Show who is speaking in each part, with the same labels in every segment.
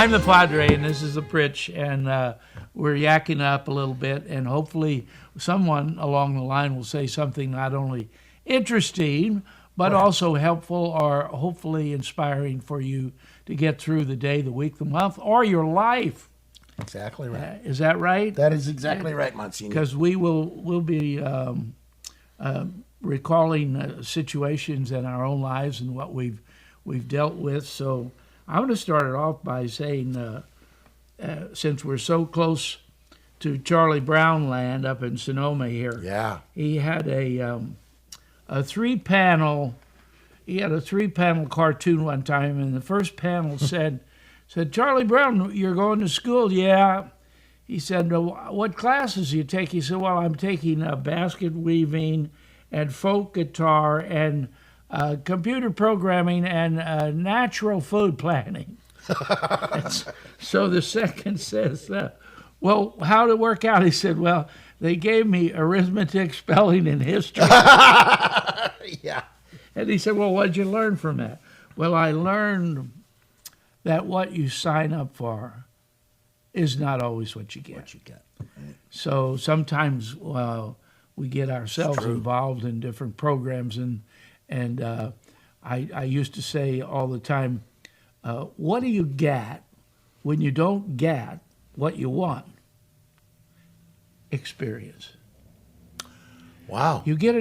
Speaker 1: I'm the Padre, and this is the Pritch, and we're yakking up a little bit, and hopefully someone along the line will say something not only interesting, but also helpful or hopefully inspiring for you to get through the day, the week, the month, or your life.
Speaker 2: Exactly right.
Speaker 1: Is that right?
Speaker 2: That is exactly right, Monsignor.
Speaker 1: Because we'll be recalling situations in our own lives and what we've dealt with. So I'm going to start it off by saying, since we're so close to Charlie Brown land up in Sonoma here, he had a three-panel cartoon one time, and the first panel said, Charlie Brown, you're going to school? Yeah. He said, what classes do you take? He said, well, I'm taking basket weaving and folk guitar and computer programming and natural food planning. So the second says, well, how did it work out? He said, well, they gave me arithmetic, spelling, and history.
Speaker 2: Yeah.
Speaker 1: And he said, well, what did you learn from that? Well, I learned that what you sign up for is not always what you get.
Speaker 2: Right.
Speaker 1: So sometimes we get ourselves involved in different programs, and I used to say all the time, what do you get when you don't get what you want? Experience.
Speaker 2: Wow.
Speaker 1: You get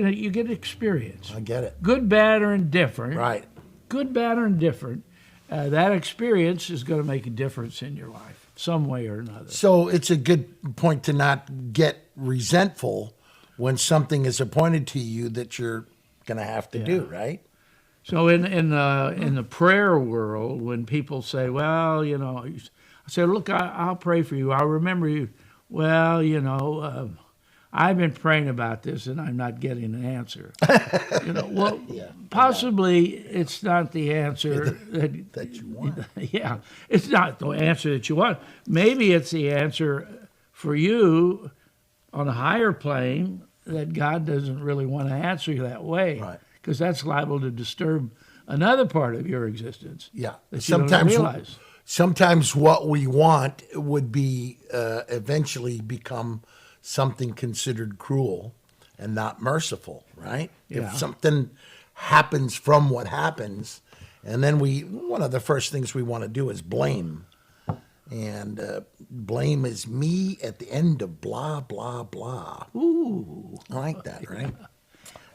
Speaker 1: experience.
Speaker 2: I get it.
Speaker 1: Good, bad, or indifferent.
Speaker 2: Right.
Speaker 1: Good, bad, or indifferent. That experience is going to make a difference in your life, some way or another.
Speaker 2: So it's a good point to not get resentful when something is appointed to you that you're going to have to do, right?
Speaker 1: So in the prayer world, when people say, well, I say, look, I'll pray for you. I'll remember you. Well, I've been praying about this and I'm not getting an answer. Possibly it's not the answer
Speaker 2: that you want.
Speaker 1: Yeah, it's not the answer that you want. Maybe it's the answer for you on a higher plane that God doesn't really want to answer you that way.
Speaker 2: Right.
Speaker 1: Because that's liable to disturb another part of your existence.
Speaker 2: Yeah.
Speaker 1: That you don't realize.
Speaker 2: Sometimes what we want would be eventually become something considered cruel and not merciful, right?
Speaker 1: Yeah.
Speaker 2: If something happens from what happens, and then one of the first things we want to do is blame. And blame is me at the end of blah, blah, blah.
Speaker 1: Ooh.
Speaker 2: I like that, right?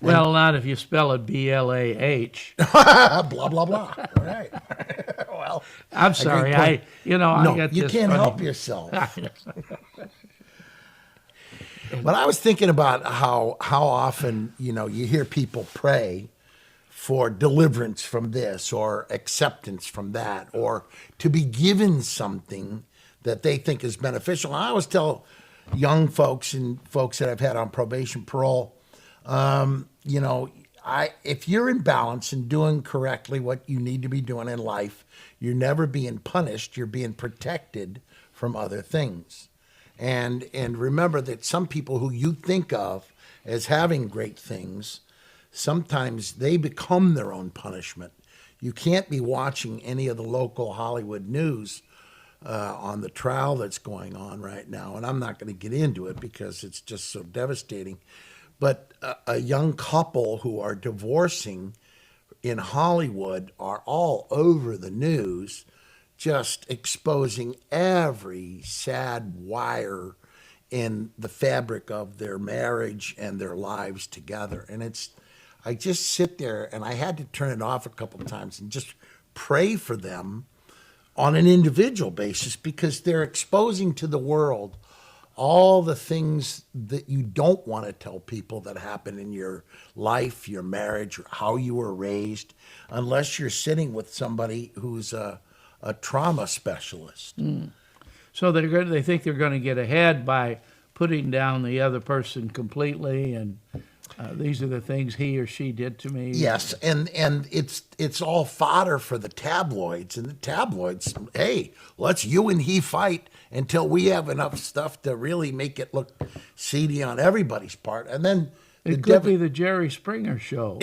Speaker 1: Well, not if you spell it B-L-A-H.
Speaker 2: Blah, blah, blah. All right. Well,
Speaker 1: I'm sorry. I get
Speaker 2: you
Speaker 1: this
Speaker 2: can't
Speaker 1: funny.
Speaker 2: help yourself. But I was thinking about how often, you hear people pray for deliverance from this or acceptance from that or to be given something that they think is beneficial. I always tell young folks and folks that I've had on probation, parole, if you're in balance and doing correctly what you need to be doing in life, you're never being punished. You're being protected from other things. And remember that some people who you think of as having great things, sometimes they become their own punishment. You can't be watching any of the local Hollywood news on the trial that's going on right now. And I'm not going to get into it because it's just so devastating. But a young couple who are divorcing in Hollywood are all over the news, just exposing every sad wire in the fabric of their marriage and their lives together. And I just sit there and I had to turn it off a couple of times and just pray for them on an individual basis because they're exposing to the world all the things that you don't want to tell people that happen in your life, your marriage, or how you were raised, unless you're sitting with somebody who's a trauma specialist.
Speaker 1: So they think they're going to get ahead by putting down the other person completely, and these are the things he or she did to me.
Speaker 2: Yes, and it's all fodder for the tabloids. And the tabloids, hey, let's you and he fight until we have enough stuff to really make it look seedy on everybody's part. And then
Speaker 1: it could be the Jerry Springer show.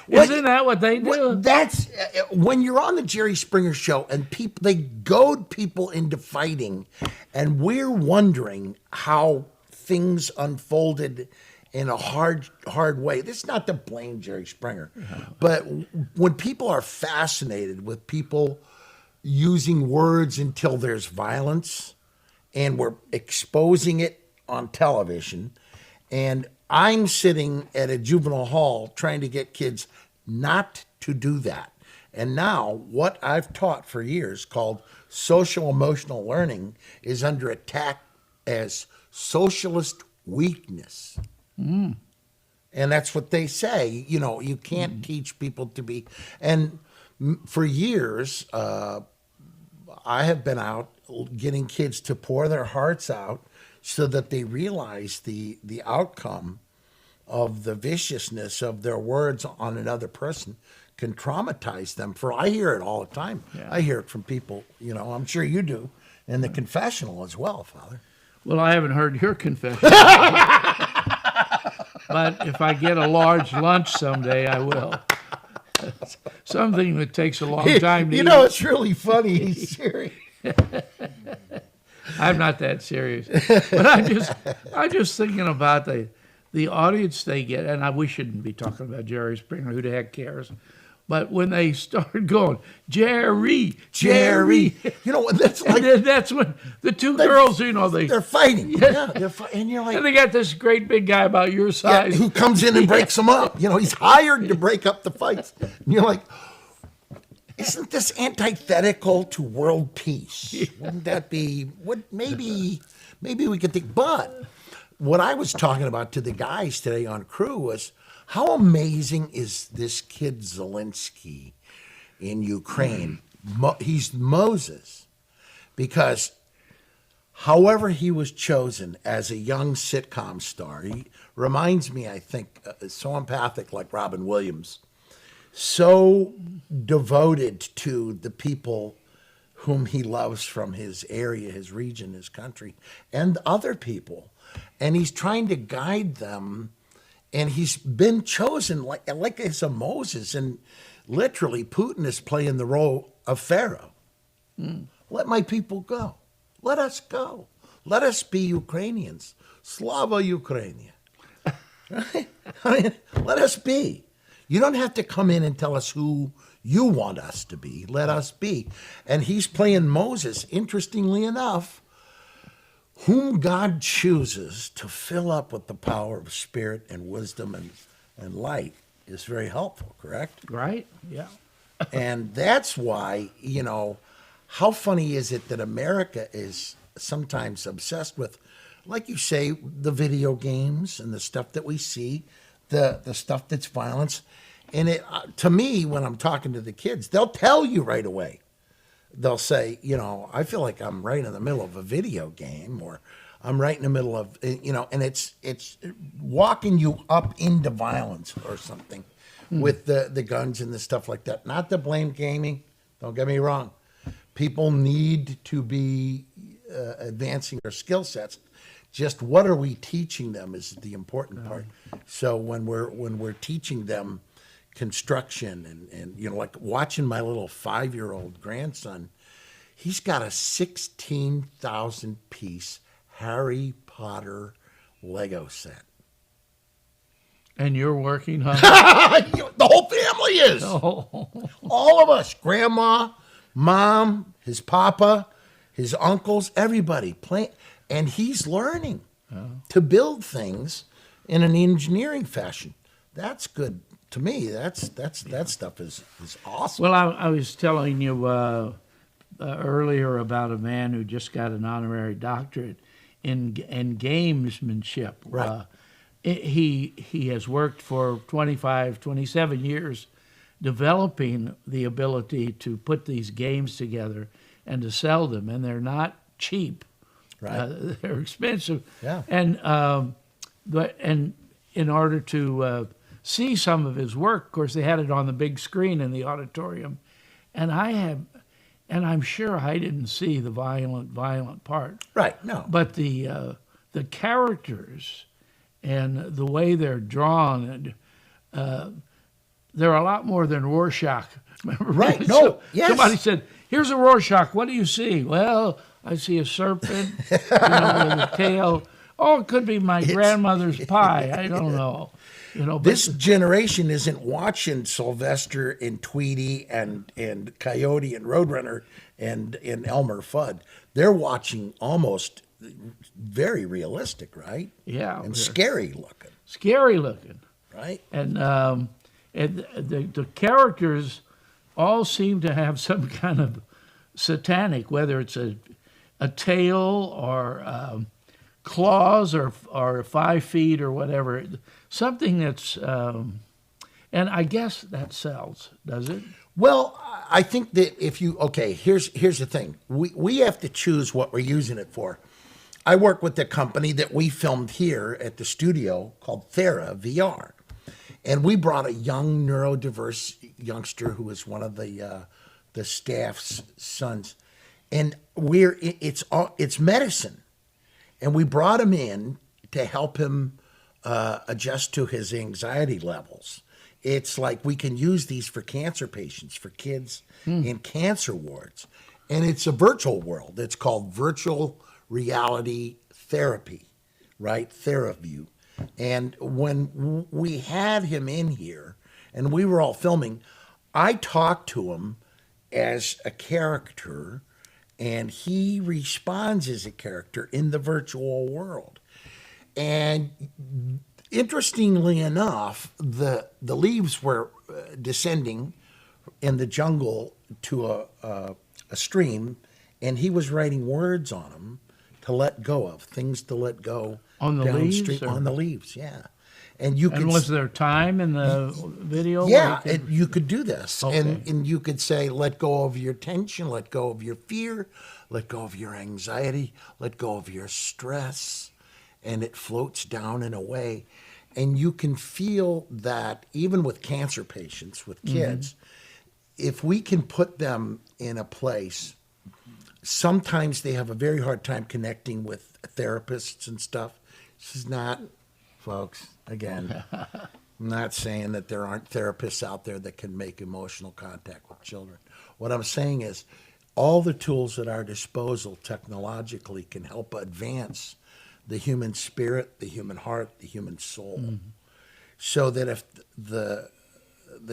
Speaker 1: Isn't that what they do?
Speaker 2: That's when you're on the Jerry Springer show and they goad people into fighting, and we're wondering how things unfolded in a hard way. This is not to blame Jerry Springer, but when people are fascinated with people using words until there's violence, and we're exposing it on television, and I'm sitting at a juvenile hall trying to get kids not to do that. And now what I've taught for years, called social emotional learning, is under attack as socialist weakness. And that's what they say. You know, you can't teach people to be. And for years, I have been out getting kids to pour their hearts out so that they realize the outcome of the viciousness of their words on another person can traumatize them. I hear it all the time. Yeah. I hear it from people, you know, I'm sure you do, in the confessional as well, Father.
Speaker 1: Well, I haven't heard your confession. But if I get a large lunch someday, I will. Something that takes a long time to eat.
Speaker 2: You know, it's really funny. He's serious.
Speaker 1: I'm not that serious, but I'm just thinking about the audience they get, and we shouldn't be talking about Jerry Springer. Who the heck cares? But when they start going, Jerry,
Speaker 2: you know, that's like,
Speaker 1: and then that's when the two girls, you know,
Speaker 2: they're fighting. Yeah, they're fighting, and you're like,
Speaker 1: and they got this great big guy about your size
Speaker 2: who comes in and breaks them up. You know, he's hired to break up the fights. And you're like, isn't this antithetical to world peace? Yeah. Wouldn't that be? Maybe we could think. But what I was talking about to the guys today on crew was, how amazing is this kid Zelensky in Ukraine? He's Moses, because however he was chosen as a young sitcom star, he reminds me, I think, so empathic like Robin Williams. So devoted to the people whom he loves from his area, his region, his country, and other people. And he's trying to guide them, and he's been chosen like as a Moses. And literally, Putin is playing the role of Pharaoh. Let my people go. Let us go. Let us be Ukrainians. Slava Ukrainia. Right? I mean, let us be. You don't have to come in and tell us who you want us to be. Let us be. And he's playing Moses, interestingly enough, whom God chooses to fill up with the power of spirit and wisdom and light is very helpful, correct?
Speaker 1: Right, yeah.
Speaker 2: And that's why, you know, how funny is it that America is sometimes obsessed with, like you say, the video games and the stuff that we see, the stuff that's violence. And it, to me, when I'm talking to the kids, they'll tell you right away. They'll say, you know, I feel like I'm right in the middle of a video game, or I'm right in the middle of, you know, and it's walking you up into violence or something with the guns and the stuff like that. Not to blame gaming, don't get me wrong. People need to be advancing their skill sets. Just what are we teaching them is the important part. So when we're teaching them construction and you know, like watching my little 5-year-old grandson, he's got a 16,000 piece Harry Potter Lego set.
Speaker 1: And you're working, huh?
Speaker 2: The whole family is.
Speaker 1: Oh.
Speaker 2: All of us, grandma, mom, his papa, his uncles, everybody playing. And he's learning to build things in an engineering fashion. That's good to me. That stuff is awesome.
Speaker 1: Well, I was telling you earlier about a man who just got an honorary doctorate in gamesmanship.
Speaker 2: Right.
Speaker 1: He has worked for 25, 27 years developing the ability to put these games together and to sell them, and they're not cheap.
Speaker 2: Right.
Speaker 1: They're expensive.
Speaker 2: Yeah.
Speaker 1: And in order to see some of his work, of course, they had it on the big screen in the auditorium, and I'm sure I didn't see the violent part.
Speaker 2: Right. No.
Speaker 1: But the characters and the way they're drawn, and they're a lot more than Rorschach.
Speaker 2: Right. No. Yes.
Speaker 1: Somebody said, "Here's a Rorschach. What do you see?" Well, I see a serpent, with a tail. Oh, it could be my grandmother's pie. I don't know. But
Speaker 2: This generation isn't watching Sylvester and Tweety and Coyote and Roadrunner and Elmer Fudd. They're watching almost very realistic, right?
Speaker 1: Yeah,
Speaker 2: And
Speaker 1: they're
Speaker 2: scary looking,
Speaker 1: scary looking.
Speaker 2: right?
Speaker 1: And the characters all seem to have some kind of satanic, whether it's a tail or claws or 5 feet or whatever, something that's and I guess that sells, does it?
Speaker 2: Well, I think that here's the thing. We have to choose what we're using it for. I work with the company that we filmed here at the studio called Thera VR. And we brought a young neurodiverse youngster who was one of the staff's sons. And it's medicine. And we brought him in to help him adjust to his anxiety levels. It's like we can use these for cancer patients, for kids in cancer wards. And it's a virtual world. It's called virtual reality therapy, right? TheraView. And when we had him in here and we were all filming, I talked to him as a character and he responds as a character in the virtual world. And interestingly enough, the leaves were descending in the jungle to a stream, and he was writing words on them to let go of, things to let go.
Speaker 1: On the leaves?
Speaker 2: On the leaves, yeah. And you could.
Speaker 1: And was there time in the video?
Speaker 2: Yeah, you could do this,
Speaker 1: Okay.
Speaker 2: and you could say, "Let go of your tension, let go of your fear, let go of your anxiety, let go of your stress," and it floats down and away. And you can feel that even with cancer patients, with kids, if we can put them in a place, sometimes they have a very hard time connecting with therapists and stuff. This is not, folks, again, I'm not saying that there aren't therapists out there that can make emotional contact with children. What I'm saying is all the tools at our disposal technologically can help advance the human spirit, the human heart, the human soul. So that if the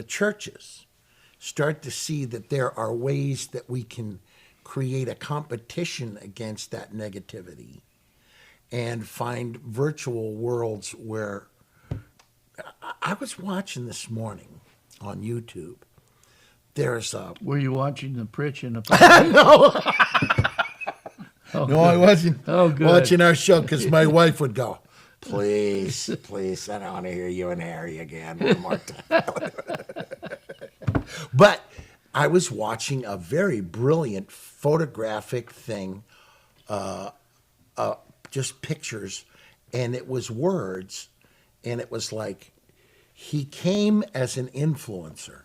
Speaker 2: churches start to see that there are ways that we can create a competition against that negativity and find virtual worlds where I was watching this morning on YouTube. There's a
Speaker 1: Were you watching the Pritch and the Padre?
Speaker 2: no. No, I wasn't
Speaker 1: good.
Speaker 2: watching our show because my wife would go, please, I don't want to hear you and Harry again one more time. But I was watching a very brilliant photographic thing, just pictures, and it was words, and it was like, he came as an influencer,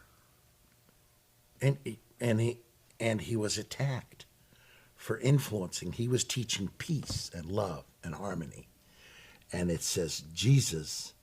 Speaker 2: and he was attacked for influencing. He was teaching peace and love and harmony. And it says, Jesus,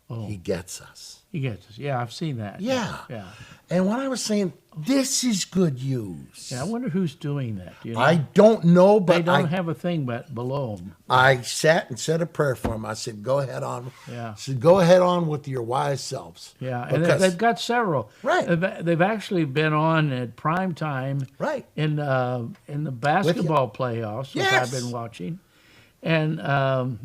Speaker 2: he gets us.
Speaker 1: He gets us. Yeah, I've seen that.
Speaker 2: Yeah.
Speaker 1: Yeah.
Speaker 2: And when I was saying, this is good use.
Speaker 1: Yeah, I wonder who's doing that. Do you know?
Speaker 2: I don't know,
Speaker 1: They
Speaker 2: but
Speaker 1: don't have a thing but below them.
Speaker 2: I sat and said a prayer for him. I said, go ahead on.
Speaker 1: Yeah.
Speaker 2: I said, go ahead on with your wise selves.
Speaker 1: Yeah, and
Speaker 2: Because-
Speaker 1: they've got several.
Speaker 2: Right.
Speaker 1: They've actually been on at prime time.
Speaker 2: Right.
Speaker 1: In the basketball playoffs, which
Speaker 2: Yes.
Speaker 1: I've been watching, and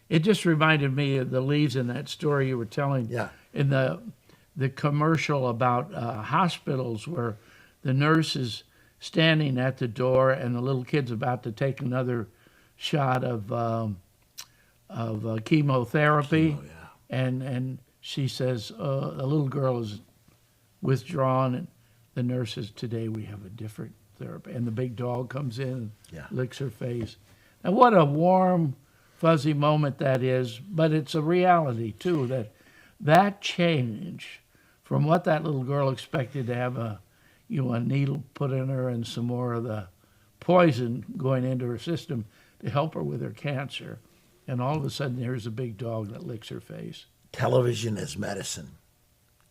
Speaker 1: it just reminded me of the leaves in that story you were telling.
Speaker 2: Yeah.
Speaker 1: In the commercial about hospitals where the nurse is standing at the door and the little kid's about to take another shot of chemotherapy.
Speaker 2: Chemo, yeah.
Speaker 1: And she says, a little girl is withdrawn, and the nurse says, today we have a different therapy. And the big dog comes in and
Speaker 2: Yeah.
Speaker 1: licks her face. And what a warm, fuzzy moment that is, but it's a reality, too, that change from what that little girl expected to have a needle put in her and some more of the poison going into her system to help her with her cancer. And all of a sudden, there's a big dog that licks her face.
Speaker 2: Television is medicine.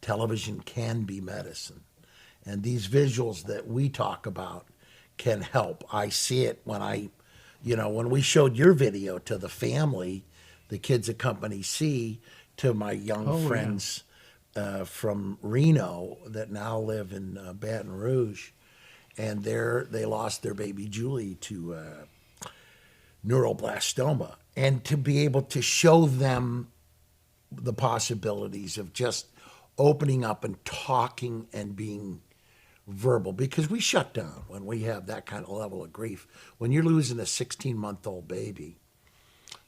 Speaker 2: television can be medicine. And these visuals that we talk about can help. I see it when when we showed your video to the family, the kids at Company C, to my young friends from Reno that now live in Baton Rouge, and they lost their baby Julie to neuroblastoma. And to be able to show them the possibilities of just opening up and talking and being verbal, because we shut down when we have that kind of level of grief. When you're losing a 16-month-old baby,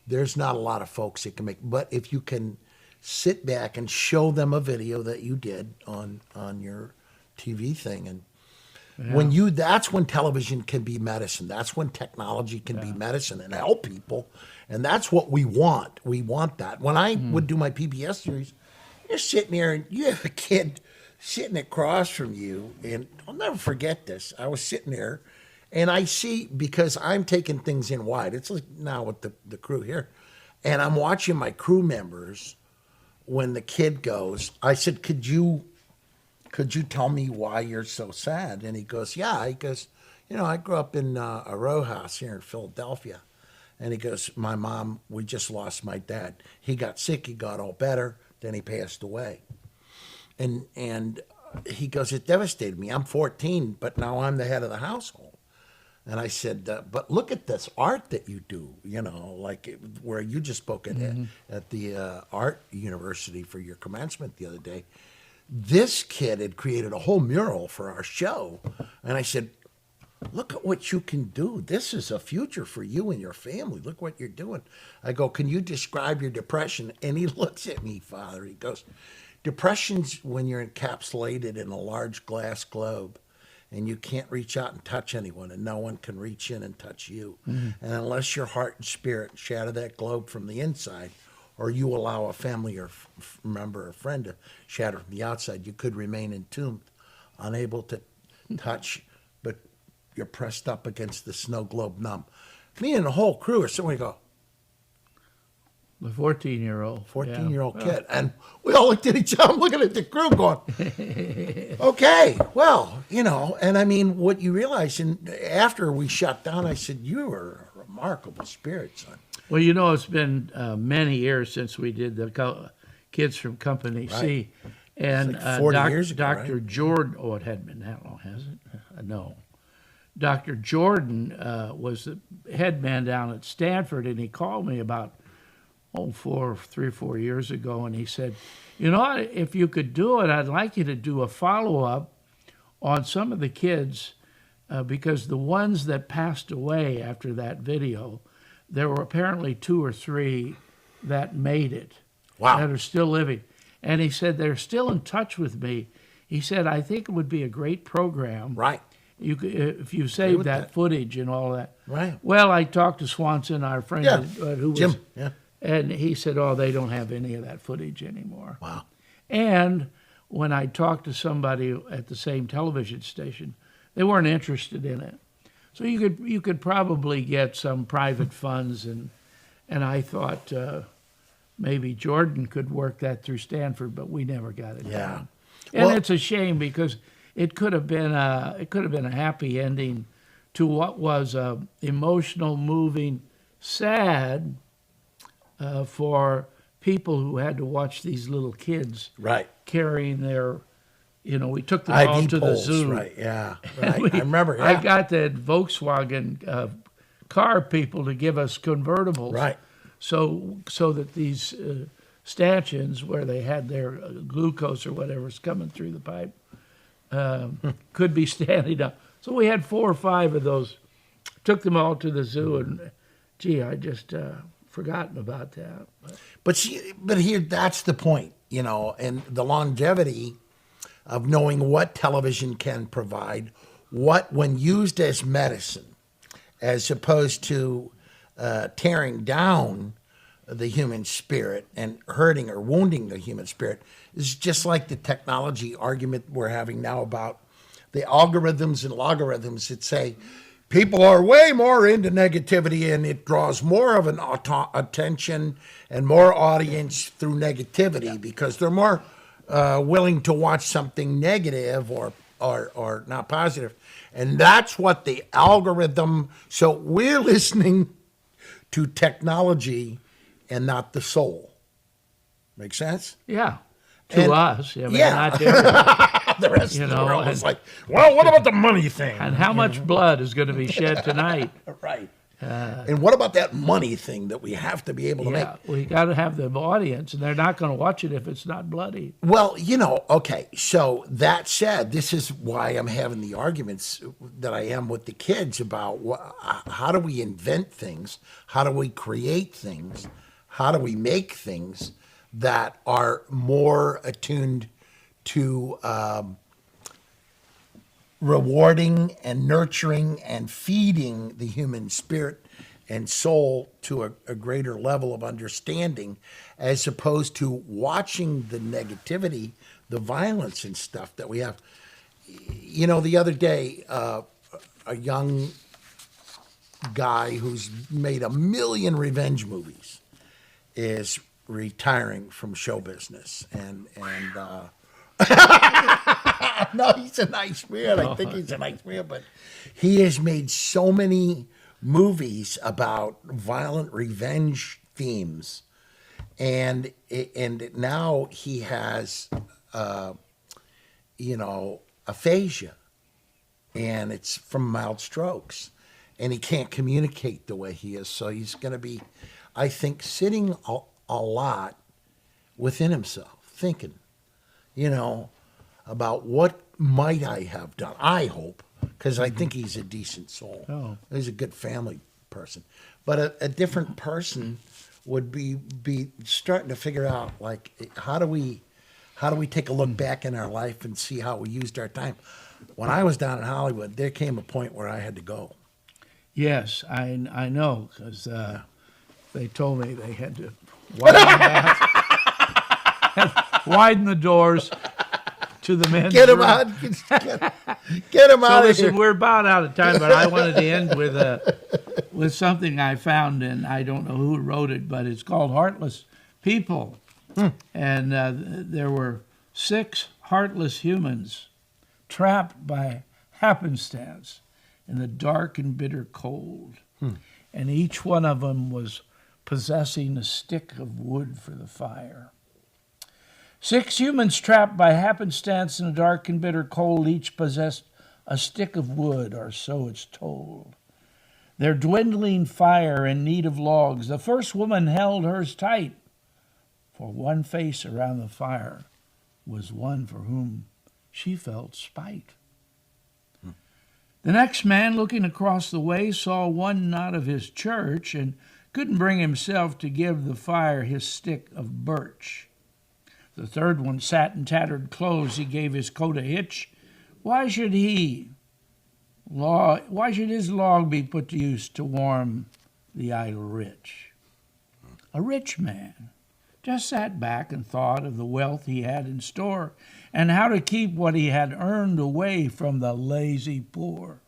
Speaker 2: there's not a lot of folks that can make, but if you can sit back and show them a video that you did on your TV thing, and that's when television can be medicine. That's when technology can be medicine and help people. And that's what we want. We want that. When I would do my PBS series, you're sitting there and you have a kid sitting across from you, and I'll never forget this. I was sitting there, and I see, because I'm taking things in wide. It's like now with the crew here, and I'm watching my crew members. When the kid goes, I said, could you tell me why you're so sad? And he goes, yeah. He goes, I grew up in a row house here in Philadelphia. And he goes, my mom, we just lost my dad. He got sick, he got all better, then he passed away. And he goes, it devastated me. I'm 14, but now I'm the head of the household. And I said, but look at this art that you do, like where you just spoke at the art university for your commencement the other day. This kid had created a whole mural for our show. And I said, look at what you can do. This is a future for you and your family. Look what you're doing. I go, can you describe your depression? And he looks at me, Father. He goes, depression's when you're encapsulated in a large glass globe and you can't reach out and touch anyone, and no one can reach in and touch you. And unless your heart and spirit shatter that globe from the inside, or you allow a family or member or friend to shatter from the outside, you could remain entombed, unable to touch, but you're pressed up against the snow globe numb. Me and the whole crew are sitting there, we go,
Speaker 1: The 14-year-old.
Speaker 2: 14-year-old kid. And we all looked at each other, looking at the crew going, okay, well, and I mean, what you realize, and after we shut down, I said, you were a remarkable spirit, son.
Speaker 1: Well, it's been many years since we did the Kids from Company C. And
Speaker 2: like 40 years ago,
Speaker 1: Dr.
Speaker 2: right?
Speaker 1: Jordan, it hadn't been that long, has it? No. Dr. Jordan was the head man down at Stanford, and he called me about 3 or 4 years ago, and he said, if you could do it, I'd like you to do a follow-up on some of the kids, because the ones that passed away after that video, there were apparently 2 or 3 that made it.
Speaker 2: Wow.
Speaker 1: That are still living. And he said, they're still in touch with me. He said, I think it would be a great program.
Speaker 2: Right.
Speaker 1: If you save that footage and all that.
Speaker 2: Right.
Speaker 1: Well, I talked to Swanson, our friend, who was
Speaker 2: Jim. Yeah.
Speaker 1: And he said, they don't have any of that footage anymore.
Speaker 2: Wow.
Speaker 1: And when I talked to somebody at the same television station, they weren't interested in it. So you could probably get some private funds, and I thought maybe Jordan could work that through Stanford, but we never got it done. And it's a shame, because it could have been a happy ending to what was a emotional, moving, sad for people who had to watch these little kids carrying their, we took them all to the zoo.
Speaker 2: Right, yeah, right. I remember,
Speaker 1: I got the Volkswagen car people to give us convertibles.
Speaker 2: Right.
Speaker 1: So that these stanchions, where they had their glucose or whatever's coming through the pipe, could be standing up. So we had 4 or 5 of those, took them all to the zoo, and I just forgotten about that.
Speaker 2: But here, that's the point, and the longevity of knowing what television can provide, when used as medicine, as opposed to tearing down the human spirit and hurting or wounding the human spirit, is just like the technology argument we're having now about the algorithms and logarithms that say people are way more into negativity, and it draws more of an attention and more audience through negativity because they're more willing to watch something negative or not positive. And that's what the algorithm, so we're listening to technology and not the soul. Make sense?
Speaker 1: Yeah. To us. I mean,
Speaker 2: yeah.
Speaker 1: not to everybody.
Speaker 2: The rest of the
Speaker 1: know,
Speaker 2: world is like, well, what about the money thing?
Speaker 1: And how much blood is going to be shed tonight?
Speaker 2: Right. And what about that money thing that we have to be able to make?
Speaker 1: Yeah, we got to have the audience, and they're not going to watch it if it's not bloody.
Speaker 2: Well, okay, so that said, this is why I'm having the arguments that I am with the kids about how do we invent things? How do we create things? How do we make things that are more attuned to rewarding and nurturing and feeding the human spirit and soul to a greater level of understanding, as opposed to watching the negativity, the violence and stuff that we have. The other day, a young guy who's made 1 million revenge movies is retiring from show business, and no, he's a nice man. I think he's a nice man, but he has made so many movies about violent revenge themes, and now he has, aphasia, and it's from mild strokes, and he can't communicate the way he is. So he's going to be, I think, sitting a lot within himself, thinking, about what might I have done. I hope, because I think he's a decent soul.
Speaker 1: Oh.
Speaker 2: He's a good family person. But a different person would be starting to figure out, like, how do we take a look back in our life and see how we used our time? When I was down in Hollywood, there came a point where I had to go.
Speaker 1: Yes, I know, because they told me they had to widen the doors to the men's
Speaker 2: Get him
Speaker 1: room.
Speaker 2: out! Get him out of here!
Speaker 1: We're about out of time, but I wanted to end with something I found, and I don't know who wrote it, but it's called Heartless People. And there were 6 heartless humans trapped by happenstance in the dark and bitter cold. And each one of them was possessing a stick of wood for the fire. 6 humans trapped by happenstance in the dark and bitter cold, each possessed a stick of wood, or so it's told. Their dwindling fire in need of logs. The first woman held hers tight, for one face around the fire was one for whom she felt spite. The next man, looking across the way, saw one not of his church and couldn't bring himself to give the fire his stick of birch. The third one sat in tattered clothes. He gave his coat a hitch. Why should his log be put to use to warm the idle rich? A rich man just sat back and thought of the wealth he had in store and how to keep what he had earned away from the lazy poor.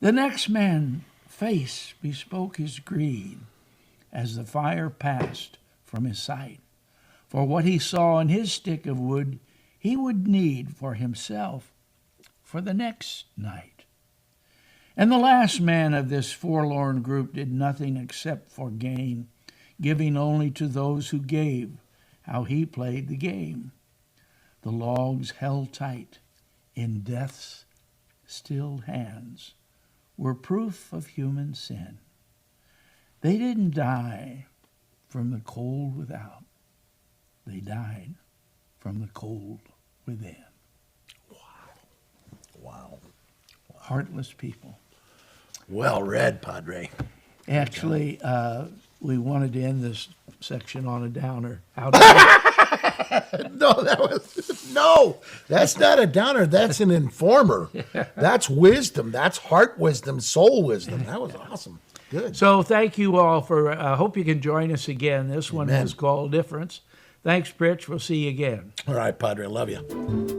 Speaker 1: The next man's face bespoke his greed as the fire passed from his sight. For what he saw in his stick of wood, he would need for himself for the next night. And the last man of this forlorn group did nothing except for gain, giving only to those who gave, how he played the game. The logs held tight in death's still hands were proof of human sin. They didn't die from the cold without. They died from the cold within.
Speaker 2: Wow.
Speaker 1: Heartless people.
Speaker 2: Well read, Padre.
Speaker 1: Actually, we wanted to end this section on a downer.
Speaker 2: No, that's not a downer. That's an informer. That's wisdom. That's heart wisdom, soul wisdom. That was awesome. Good.
Speaker 1: So thank you all for, hope you can join us again. This one
Speaker 2: Amen.
Speaker 1: was called Difference. Thanks, Pritch. We'll see you again.
Speaker 2: All right, Padre. Love you.